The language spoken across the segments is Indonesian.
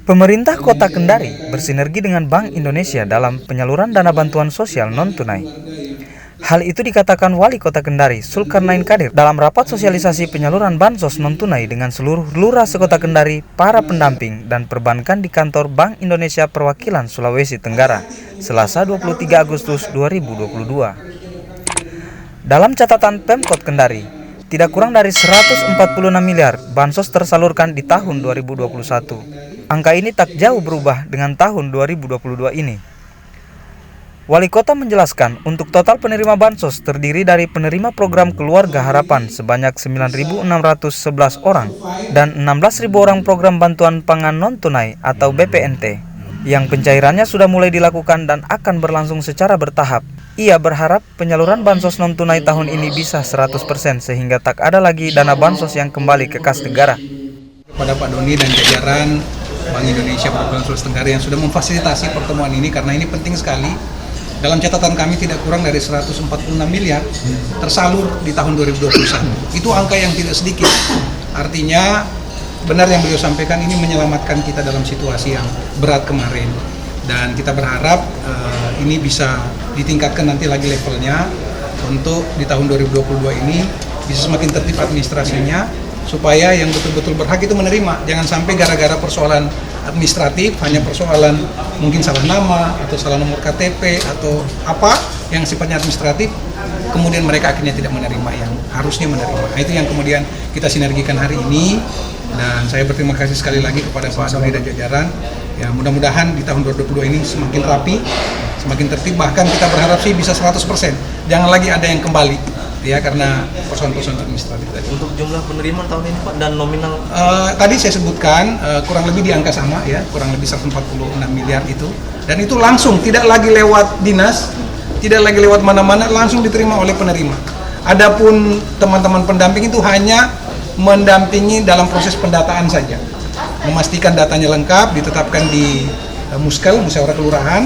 Pemerintah Kota Kendari bersinergi dengan Bank Indonesia dalam penyaluran dana bantuan sosial non-tunai. Hal itu dikatakan Wali Kota Kendari, Zulkarnain Kadir, dalam rapat sosialisasi penyaluran bansos non-tunai dengan seluruh lurah sekota Kendari, para pendamping, dan perbankan di kantor Bank Indonesia Perwakilan Sulawesi Tenggara, Selasa 23 Agustus 2022. Dalam catatan Pemkot Kendari, tidak kurang dari 146 miliar bansos tersalurkan di tahun 2021. Angka ini tak jauh berubah dengan tahun 2022 ini. Wali Kota menjelaskan untuk total penerima bansos terdiri dari penerima program Keluarga Harapan sebanyak 9.611 orang dan 16.000 orang program bantuan pangan non-tunai atau BPNT yang pencairannya sudah mulai dilakukan dan akan berlangsung secara bertahap. Ia berharap penyaluran bansos non-tunai tahun ini bisa 100% sehingga tak ada lagi dana bansos yang kembali ke kas negara. Kepada Pak Doni dan jajaran Bank Indonesia Perwakilan Sulawesi Tenggara yang sudah memfasilitasi pertemuan ini, karena ini penting sekali. Dalam catatan kami tidak kurang dari 146 miliar tersalur di tahun 2021. Itu angka yang tidak sedikit. Artinya benar yang beliau sampaikan, ini menyelamatkan kita dalam situasi yang berat kemarin. Dan kita berharap ini bisa ditingkatkan nanti lagi levelnya untuk di tahun 2022 ini bisa semakin tertib administrasinya, supaya yang betul-betul berhak itu menerima. Jangan sampai gara-gara persoalan administratif, hanya persoalan mungkin salah nama atau salah nomor KTP atau apa yang sifatnya administratif, kemudian mereka akhirnya tidak menerima yang harusnya menerima. Nah, itu yang kemudian kita sinergikan hari ini, dan saya berterima kasih sekali lagi kepada Pak Doni dan jajaran. Ya, mudah-mudahan di tahun 2022 ini semakin rapi, semakin tertib, bahkan kita berharap sih bisa 100%. Jangan lagi ada yang kembali. Ya, karena persoalan-persoalan administratif tadi. Untuk jumlah penerima tahun ini Pak dan nominal? Tadi saya sebutkan kurang lebih di angka sama ya, kurang lebih 146 miliar itu. Dan itu langsung, tidak lagi lewat dinas, tidak lagi lewat mana-mana, langsung diterima oleh penerima. Adapun teman-teman pendamping itu hanya mendampingi dalam proses pendataan saja. Memastikan datanya lengkap, ditetapkan di Muskel, Musyawarah Kelurahan,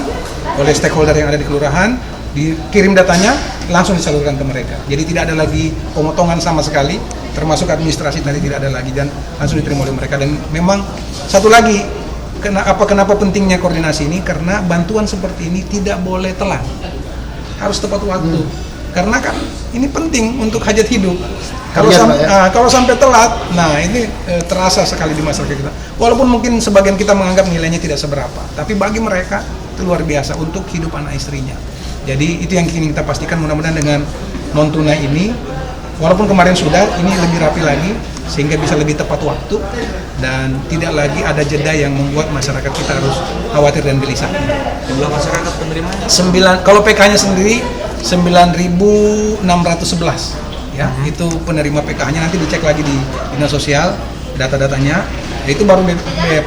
oleh stakeholder yang ada di kelurahan, dikirim datanya, langsung disalurkan ke mereka. Jadi tidak ada lagi pemotongan sama sekali, termasuk administrasi tadi tidak ada lagi, dan langsung diterima oleh mereka. Dan memang satu lagi, kenapa pentingnya koordinasi ini? Karena bantuan seperti ini tidak boleh telat, harus tepat waktu. Karena kan ini penting untuk hajat hidup. Kalau sampai telat, nah ini terasa sekali di masyarakat kita. Walaupun mungkin sebagian kita menganggap nilainya tidak seberapa, tapi bagi mereka itu luar biasa untuk hidup anak istrinya. Jadi itu yang ingin kita pastikan, mudah-mudahan dengan non-tunai ini, walaupun kemarin sudah, ini lebih rapi lagi, sehingga bisa lebih tepat waktu, dan tidak lagi ada jeda yang membuat masyarakat kita harus khawatir dan gelisah. Jumlah masyarakat penerimanya? Kalau PK-nya sendiri, 9.611. Ya, itu penerima PKH-nya, nanti dicek lagi di Dinas Sosial, data-datanya, itu baru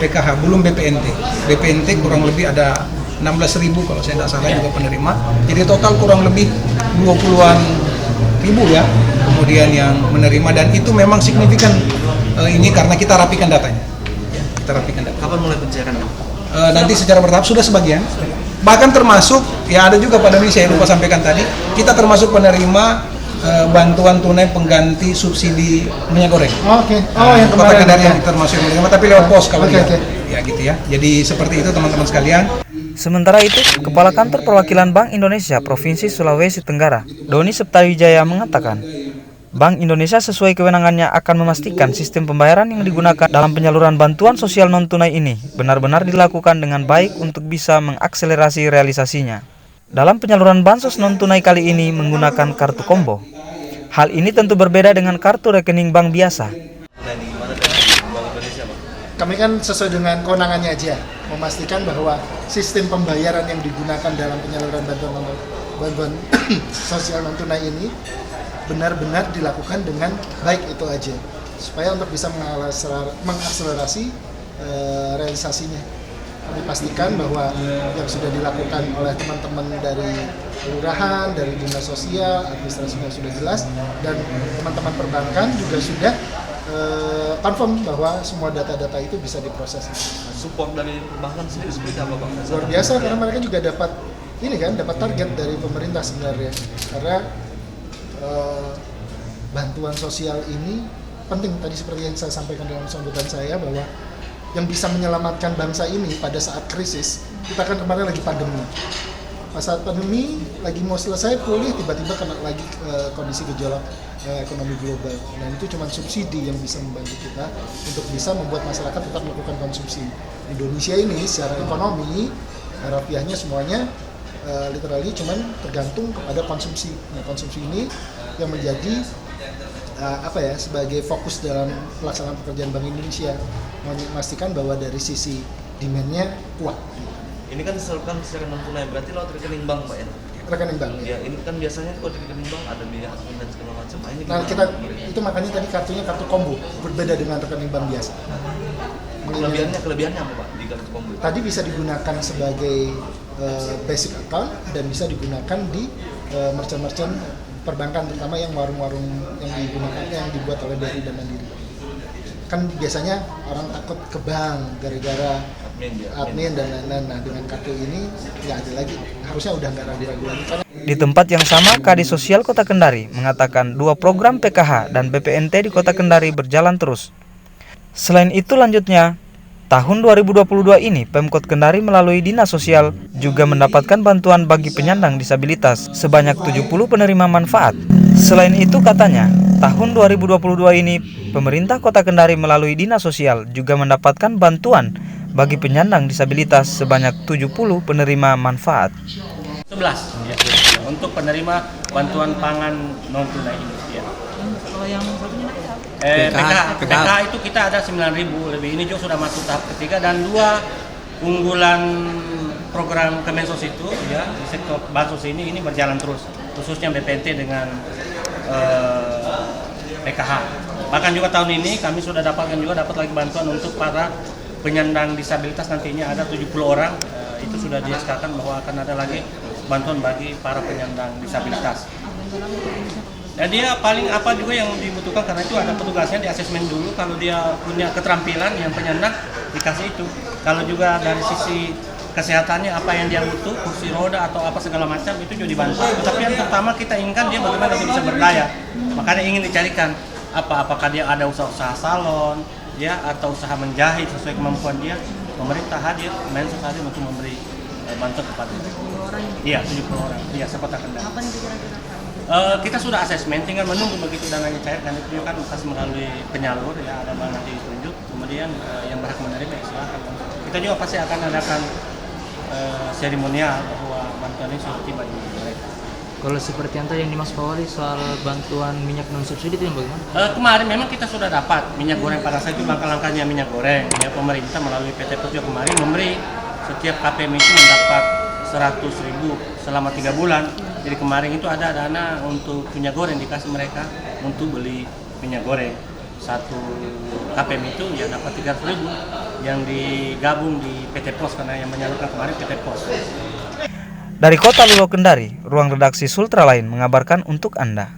PKH, belum BPNT. BPNT kurang lebih ada 16.000 kalau saya tidak salah juga penerima. Jadi total kurang lebih 20-an ribu ya, kemudian yang menerima, dan itu memang signifikan ini karena kita rapikan datanya. Ya, kita rapikan data. Kapan mulai pencairan? Nanti secara bertahap, sudah sebagian. Bahkan termasuk, ya ada juga Pak Doni, saya lupa sampaikan tadi, kita termasuk penerima bantuan tunai pengganti subsidi minyak goreng. Oke. Oh, yang Kota kemarin Kendari yang termasuk yang menerima, tapi lewat pos kalau dia. Oke. Ya gitu ya. Jadi seperti itu teman-teman sekalian. Sementara itu, Kepala Kantor Perwakilan Bank Indonesia Provinsi Sulawesi Tenggara, Doni Septawijaya mengatakan, Bank Indonesia sesuai kewenangannya akan memastikan sistem pembayaran yang digunakan dalam penyaluran bantuan sosial non-tunai ini benar-benar dilakukan dengan baik untuk bisa mengakselerasi realisasinya. Dalam penyaluran bansos non-tunai kali ini menggunakan kartu combo. Hal ini tentu berbeda dengan kartu rekening bank biasa. kami kan sesuai dengan kewenangannya aja memastikan bahwa sistem pembayaran yang digunakan dalam penyaluran bantuan sosial non tunai ini benar-benar dilakukan dengan baik, itu aja, supaya untuk bisa mengakselerasi realisasinya. Kami pastikan bahwa yang sudah dilakukan oleh teman-teman dari kelurahan, dari dinas sosial, administrasinya sudah jelas, dan teman-teman perbankan juga sudah confirm bahwa semua data-data itu bisa diproses. Support dari perbankan sendiri seperti apa, Bang? Luar biasa, karena mereka juga dapat dapat target dari pemerintah sebenarnya, karena bantuan sosial ini penting. Tadi seperti yang saya sampaikan dalam sambutan saya, bahwa yang bisa menyelamatkan bangsa ini pada saat krisis. Kita kan kemarin lagi pandemi. Pas saat pandemi lagi mau selesai pulih, tiba-tiba kena lagi kondisi gejolak ekonomi global. Dan itu cuma subsidi yang bisa membantu kita untuk bisa membuat masyarakat tetap melakukan konsumsi. Indonesia ini secara ekonomi, harafiahnya semuanya literally cuman tergantung kepada konsumsi. Nah, konsumsi ini yang menjadi sebagai fokus dalam pelaksanaan pekerjaan Bank Indonesia, memastikan bahwa dari sisi demand-nya kuat. Ini kan disalurkan secara non tunai, berarti lewat rekening bank, Pak ya? Rekening bank. Ya, ini kan biasanya kalau di rekening bank ada biaya admin dan segala macam. Nah, ini Nah, itu makanya tadi kartunya kartu combo, berbeda dengan rekening bank biasa. Kelebihannya apa, Pak, di kartu combo? Tadi bisa digunakan sebagai basic account dan bisa digunakan di merchant-merchant perbankan, terutama yang warung-warung yang dibuat oleh BRI dan Mandiri. Kan biasanya orang takut ke bank gara-gara admin dan lain-lain. Nah, dengan kartu ini nggak ada lagi, harusnya udah nggak ragu-ragu lagi. Di tempat yang sama, Kadis Sosial Kota Kendari mengatakan 2 program PKH dan BPNT di Kota Kendari berjalan terus. Selain itu lanjutnya, tahun 2022 ini Pemkot Kendari melalui Dinas Sosial juga mendapatkan bantuan bagi penyandang disabilitas sebanyak 70 penerima manfaat. Selain itu katanya, tahun 2022 ini pemerintah Kota Kendari melalui Dinas Sosial juga mendapatkan bantuan bagi penyandang disabilitas sebanyak 70 penerima manfaat. 11 ya, untuk penerima bantuan pangan non tunai ini ya. Kalau yang satunya PKH itu kita ada 9.000 lebih, ini juga sudah masuk tahap ketiga, dan 2 unggulan program Kemensos itu ya di sektor bansos ini berjalan terus, khususnya BPNT dengan PKH. Bahkan juga tahun ini kami sudah dapat lagi bantuan untuk para penyandang disabilitas, nantinya ada 70 orang, itu sudah disesuaikan bahwa akan ada lagi bantuan bagi para penyandang disabilitas. Dan dia paling apa juga yang dibutuhkan, karena itu ada petugasnya di asesmen dulu, kalau dia punya keterampilan yang penyandang dikasih itu. Kalau juga dari sisi kesehatannya apa yang dia butuh, kursi roda atau apa segala macam, itu juga dibantu. Tapi yang pertama kita inginkan dia bagaimana dia bisa berdaya. Makanya ingin dicarikan apakah dia ada usaha salon ya, atau usaha menjahit sesuai kemampuan dia. Pemerintah hadir, Mensos hadir untuk memberi bantuan kepada dia. Iya, 70 orang. Iya, Sekota Kendari. Kapan kira-kira? Kita sudah asesmen, tinggal menunggu begitu dananya cair, dan itu kan pasti melalui penyalur ya, ada mana ditunjuk, kemudian yang berhak menerima ya silakan. Kita juga pasti akan adakan seremonial bahwa bantuan ini sudah tiba di mereka. Kalau seperti yang tadi yang dimaksud Pak Wali soal bantuan minyak non subsidi itu yang bagaimana? Kemarin memang kita sudah dapat minyak goreng, pada saat itu langkah-langkahnya minyak goreng ya, pemerintah melalui PT Pos juga kemarin memberi setiap KPM itu mendapat 100.000 selama 3 bulan. Jadi kemarin itu ada dana untuk minyak goreng dikasih mereka untuk beli minyak goreng. 1 KPM itu ya dapat 300.000 yang digabung di PT Pos, karena yang menyalurkan kemarin PT Pos. Dari Kota Lulo Kendari, ruang redaksi Sultra Lain mengabarkan untuk Anda.